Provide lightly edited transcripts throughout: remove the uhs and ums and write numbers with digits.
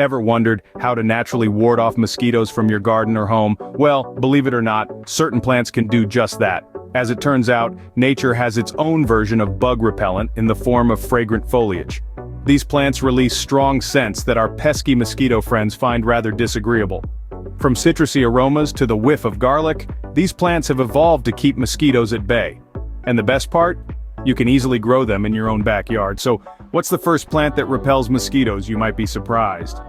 Ever wondered how to naturally ward off mosquitoes from your garden or home? Well, believe it or not, certain plants can do just that. As it turns out, nature has its own version of bug repellent in the form of fragrant foliage. These plants release strong scents that our pesky mosquito friends find rather disagreeable. From citrusy aromas to the whiff of garlic, these plants have evolved to keep mosquitoes at bay. And the best part? You can easily grow them in your own backyard. So, what's the first plant that repels mosquitoes? You might be surprised.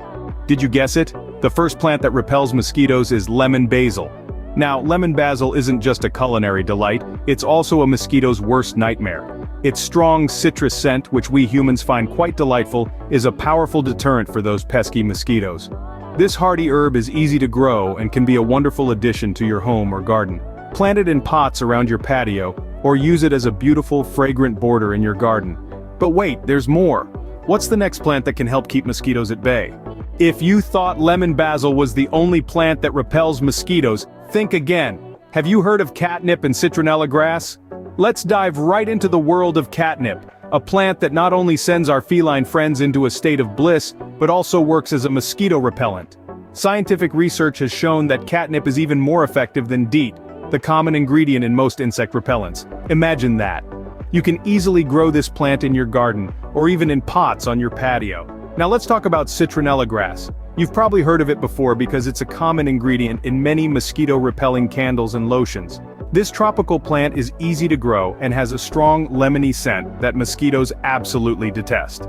Did you guess it? The first plant that repels mosquitoes is lemon basil. Now, lemon basil isn't just a culinary delight, it's also a mosquito's worst nightmare. Its strong citrus scent, which we humans find quite delightful, is a powerful deterrent for those pesky mosquitoes. This hardy herb is easy to grow and can be a wonderful addition to your home or garden. Plant it in pots around your patio, or use it as a beautiful, fragrant border in your garden. But wait, there's more. What's the next plant that can help keep mosquitoes at bay? If you thought lemon basil was the only plant that repels mosquitoes, think again. Have you heard of catnip and citronella grass? Let's dive right into the world of catnip, a plant that not only sends our feline friends into a state of bliss, but also works as a mosquito repellent. Scientific research has shown that catnip is even more effective than DEET, the common ingredient in most insect repellents. Imagine that. You can easily grow this plant in your garden, or even in pots on your patio. Now let's talk about citronella grass. You've probably heard of it before because it's a common ingredient in many mosquito-repelling candles and lotions. This tropical plant is easy to grow and has a strong lemony scent that mosquitoes absolutely detest.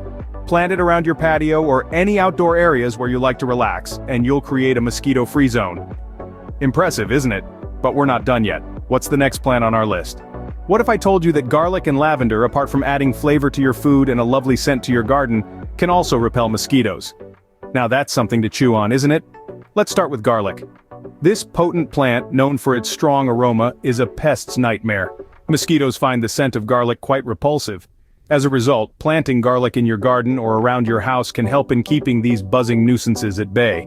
Plant it around your patio or any outdoor areas where you like to relax, and you'll create a mosquito-free zone. Impressive, isn't it? But we're not done yet. What's the next plant on our list? What if I told you that garlic and lavender, apart from adding flavor to your food and a lovely scent to your garden, can also repel mosquitoes? Now that's something to chew on, isn't it? Let's start with garlic. This potent plant, known for its strong aroma, is a pest's nightmare. Mosquitoes find the scent of garlic quite repulsive. As a result, planting garlic in your garden or around your house can help in keeping these buzzing nuisances at bay.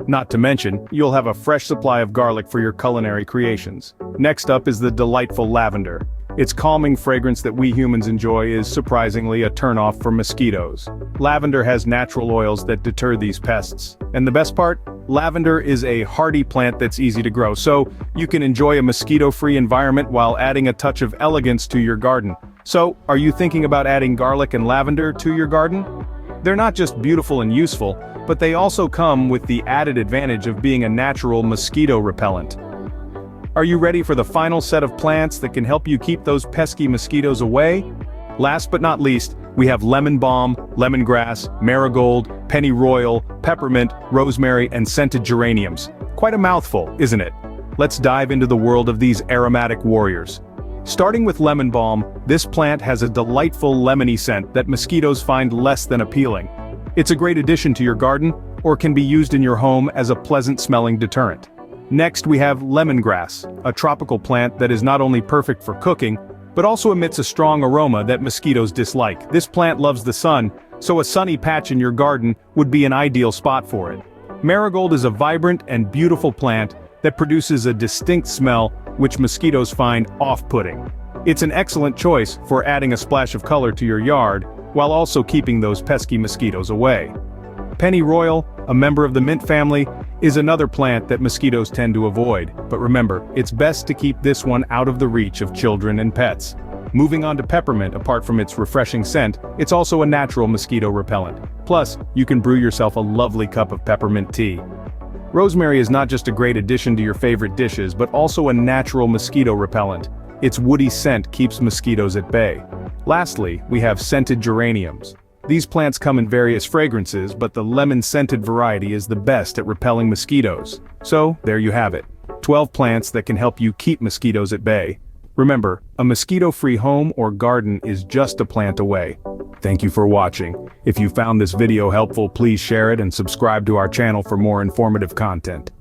Not to mention, you'll have a fresh supply of garlic for your culinary creations. Next up is the delightful lavender. Its calming fragrance that we humans enjoy is surprisingly a turn-off for mosquitoes. Lavender has natural oils that deter these pests. And the best part? Lavender is a hardy plant that's easy to grow, so you can enjoy a mosquito-free environment while adding a touch of elegance to your garden. So, are you thinking about adding garlic and lavender to your garden? They're not just beautiful and useful, but they also come with the added advantage of being a natural mosquito repellent. Are you ready for the final set of plants that can help you keep those pesky mosquitoes away? Last but not least, we have lemon balm, lemongrass, marigold, pennyroyal, peppermint, rosemary, and scented geraniums. Quite a mouthful, isn't it? Let's dive into the world of these aromatic warriors. Starting with lemon balm, this plant has a delightful lemony scent that mosquitoes find less than appealing. It's a great addition to your garden, or can be used in your home as a pleasant-smelling deterrent. Next we have lemongrass, a tropical plant that is not only perfect for cooking, but also emits a strong aroma that mosquitoes dislike. This plant loves the sun, so a sunny patch in your garden would be an ideal spot for it. Marigold is a vibrant and beautiful plant that produces a distinct smell which mosquitoes find off-putting. It's an excellent choice for adding a splash of color to your yard, while also keeping those pesky mosquitoes away. Pennyroyal, a member of the mint family, is another plant that mosquitoes tend to avoid, but remember, it's best to keep this one out of the reach of children and pets. Moving on to peppermint, apart from its refreshing scent, it's also a natural mosquito repellent. Plus, you can brew yourself a lovely cup of peppermint tea. Rosemary is not just a great addition to your favorite dishes, but also a natural mosquito repellent. Its woody scent keeps mosquitoes at bay. Lastly, we have scented geraniums. These plants come in various fragrances, but the lemon-scented variety is the best at repelling mosquitoes. So, there you have it. 12 plants that can help you keep mosquitoes at bay. Remember, a mosquito-free home or garden is just a plant away. Thank you for watching. If you found this video helpful, please share it and subscribe to our channel for more informative content.